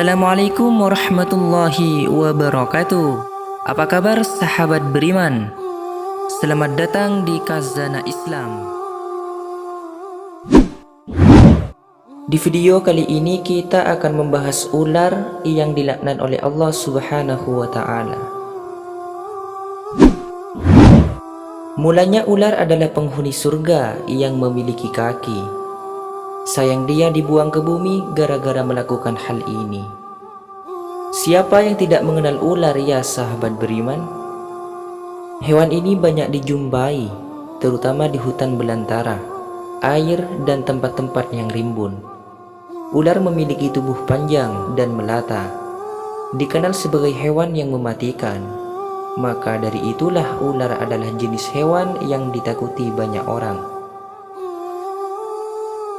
Assalamualaikum warahmatullahi wabarakatuh. Apa kabar sahabat beriman? Selamat datang di Khazanah Islam. Di video kali ini kita akan membahas ular yang dilaknat oleh Allah Subhanahu wa taala. Mulanya ular adalah penghuni surga yang memiliki kaki. Sayang dia dibuang ke bumi gara-gara melakukan hal ini. Siapa yang tidak mengenal ular ya sahabat beriman? Hewan ini banyak dijumpai, terutama di hutan belantara, air dan tempat-tempat yang rimbun. Ular memiliki tubuh panjang dan melata. Dikenal sebagai hewan yang mematikan. Maka dari itulah ular adalah jenis hewan yang ditakuti banyak orang.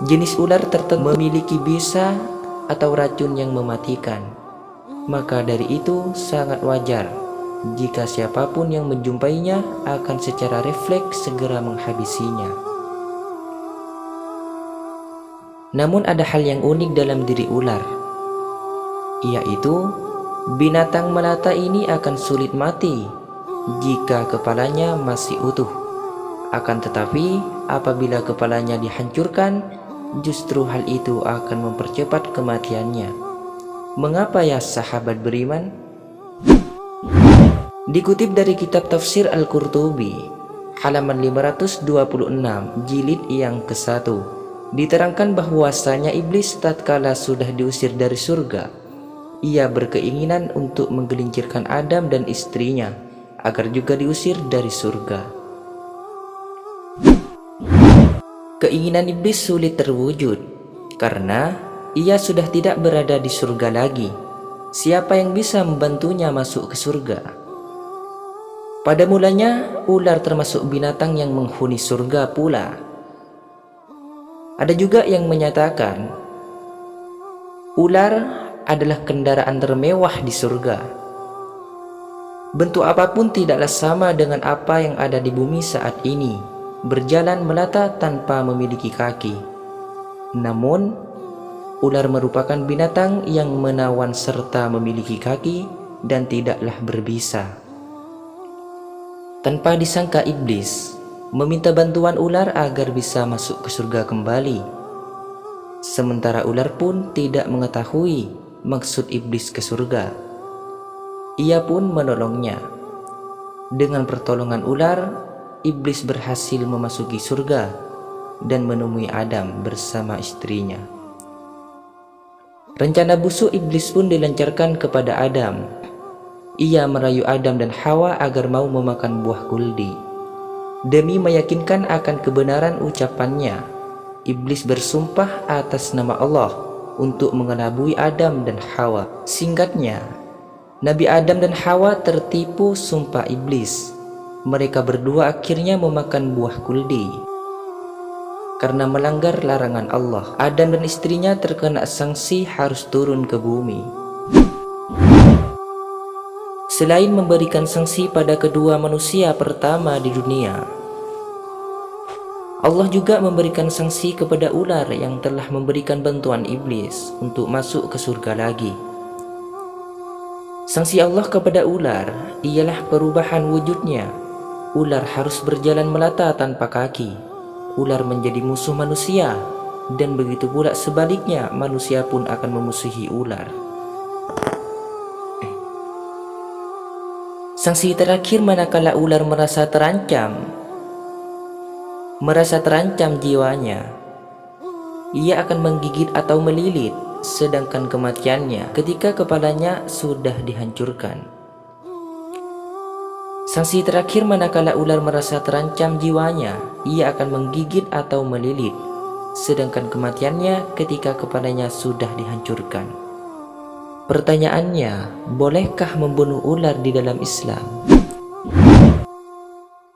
Jenis ular tertentu memiliki bisa atau racun yang mematikan. Maka dari itu sangat wajar jika siapapun yang menjumpainya akan secara refleks segera menghabisinya. Namun ada hal yang unik dalam diri ular, yaitu binatang melata ini akan sulit mati jika kepalanya masih utuh. Akan tetapi apabila kepalanya dihancurkan, justru hal itu akan mempercepat kematiannya. Mengapa ya sahabat beriman? Dikutip dari kitab Tafsir Al-Qurtubi, halaman 526, jilid yang ke-1, diterangkan bahwasanya iblis tatkala sudah diusir dari surga, ia berkeinginan untuk menggelincirkan Adam dan istrinya agar juga diusir dari surga. Keinginan iblis sulit terwujud karena ia sudah tidak berada di surga lagi. Siapa yang bisa membantunya masuk ke surga? Pada mulanya, ular termasuk binatang yang menghuni surga pula. Ada juga yang menyatakan ular adalah kendaraan termewah di surga. Bentuk apapun tidaklah sama dengan apa yang ada di bumi saat ini, berjalan melata tanpa memiliki kaki. Namun, ular merupakan binatang yang menawan serta memiliki kaki dan tidaklah berbisa. Tanpa disangka iblis meminta bantuan ular agar bisa masuk ke surga kembali. Sementara ular pun tidak mengetahui maksud iblis ke surga. Ia pun menolongnya. Dengan pertolongan ular, iblis berhasil memasuki surga dan menemui Adam bersama istrinya. Rencana busuk iblis pun dilancarkan kepada Adam. Ia merayu Adam dan Hawa agar mau memakan buah kuldi. Demi meyakinkan akan kebenaran ucapannya, iblis bersumpah atas nama Allah untuk mengelabui Adam dan Hawa. Singkatnya, Nabi Adam dan Hawa tertipu sumpah iblis. Mereka berdua akhirnya memakan buah kuldi. Karena melanggar larangan Allah, Adam dan istrinya terkena sanksi harus turun ke bumi. Selain memberikan sanksi pada kedua manusia pertama di dunia, Allah juga memberikan sanksi kepada ular yang telah memberikan bantuan iblis untuk masuk ke surga lagi. Sanksi Allah kepada ular ialah perubahan wujudnya. Ular harus berjalan melata tanpa kaki. Ular menjadi musuh manusia, dan begitu pula sebaliknya, manusia pun akan memusuhi ular. Sanksi terakhir manakala ular merasa terancam jiwanya, ia akan menggigit atau melilit, sedangkan kematiannya ketika kepalanya sudah dihancurkan. Sanksi terakhir manakala ular merasa terancam jiwanya, ia akan menggigit atau melilit, sedangkan kematiannya ketika kepalanya sudah dihancurkan. Pertanyaannya, bolehkah membunuh ular di dalam Islam?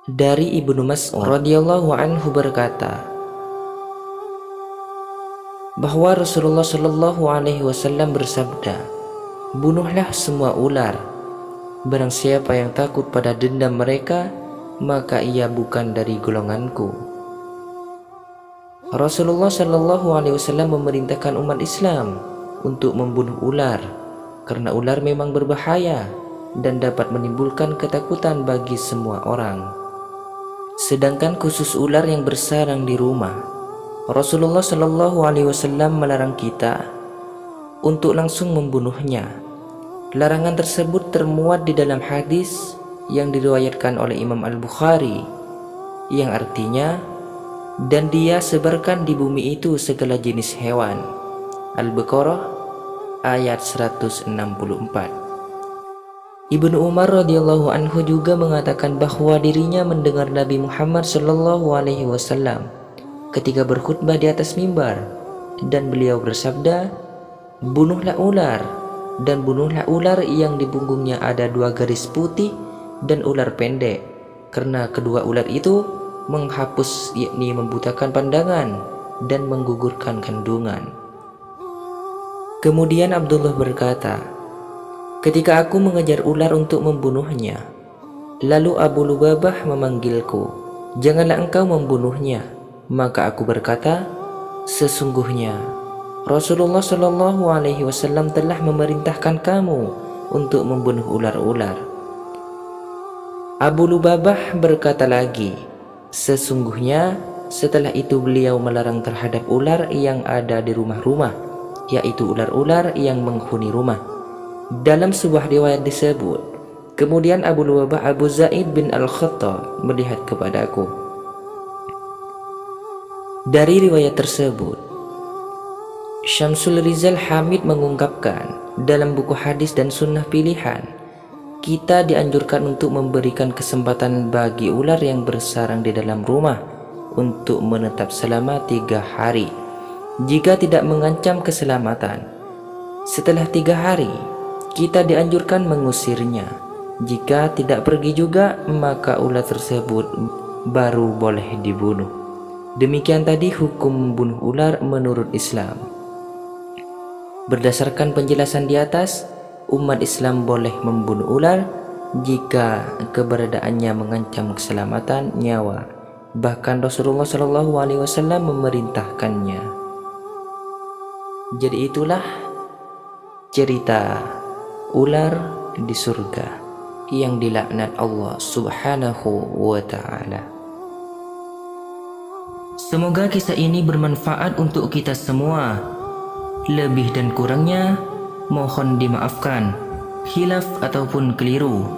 Dari Ibnu Mas'ud radhiyallahu anhu berkata bahwa Rasulullah Shallallahu alaihi wasallam bersabda, "Bunuhlah semua ular. Barang siapa yang takut pada dendam mereka, maka ia bukan dari golonganku." Rasulullah Shallallahu alaihi wasallam memerintahkan umat Islam untuk membunuh ular, karena ular memang berbahaya dan dapat menimbulkan ketakutan bagi semua orang. Sedangkan khusus ular yang bersarang di rumah, Rasulullah Shallallahu Alaihi Wasallam melarang kita untuk langsung membunuhnya. Larangan tersebut termuat di dalam hadis yang diriwayatkan oleh Imam Al-Bukhari, yang artinya, dan dia sebarkan di bumi itu segala jenis hewan. Al-Baqarah ayat 164. Ibnu Umar radhiyallahu anhu juga mengatakan bahwa dirinya mendengar Nabi Muhammad Shallallahu Alaihi Wasallam ketika berkhutbah di atas mimbar, dan beliau bersabda, "Bunuhlah ular, dan bunuhlah ular yang di punggungnya ada 2 garis putih dan ular pendek, karena kedua ular itu menghapus, yakni membutakan pandangan dan menggugurkan kandungan." Kemudian Abdullah berkata, "Ketika aku mengejar ular untuk membunuhnya, lalu Abu Lubabah memanggilku, 'Janganlah engkau membunuhnya.' Maka aku berkata, 'Sesungguhnya Rasulullah Shallallahu Alaihi Wasallam telah memerintahkan kamu untuk membunuh ular-ular.' Abu Lubabah berkata lagi, 'Sesungguhnya setelah itu beliau melarang terhadap ular yang ada di rumah-rumah, yaitu ular-ular yang menghuni rumah.' Dalam sebuah riwayat disebut, kemudian Abu Lubabah Abu Zaid bin Al-Khattab melihat kepadaku. Dari riwayat tersebut, Syamsul Rizal Hamid mengungkapkan dalam buku hadis dan sunnah pilihan, kita dianjurkan untuk memberikan kesempatan bagi ular yang bersarang di dalam rumah untuk menetap selama 3 hari jika tidak mengancam keselamatan. Setelah 3 hari, kita dianjurkan mengusirnya. Jika tidak pergi juga, maka ular tersebut baru boleh dibunuh. Demikian tadi hukum membunuh ular menurut Islam. Berdasarkan penjelasan di atas, umat Islam boleh membunuh ular jika keberadaannya mengancam keselamatan nyawa. Bahkan Rasulullah Shallallahu Alaihi Wasallam memerintahkannya. Jadi itulah cerita ular di surga yang dilaknat Allah Subhanahu wa Ta'ala. Semoga kisah ini bermanfaat untuk kita semua. Lebih dan kurangnya mohon dimaafkan. Khilaf ataupun keliru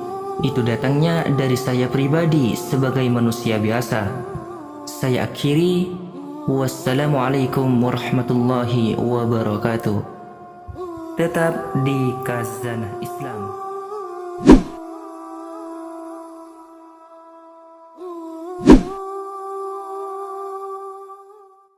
itu datangnya dari saya pribadi sebagai manusia biasa. Saya akhiri, wassalamualaikum warahmatullahi wabarakatuh. Tetap di Khazanah Islam.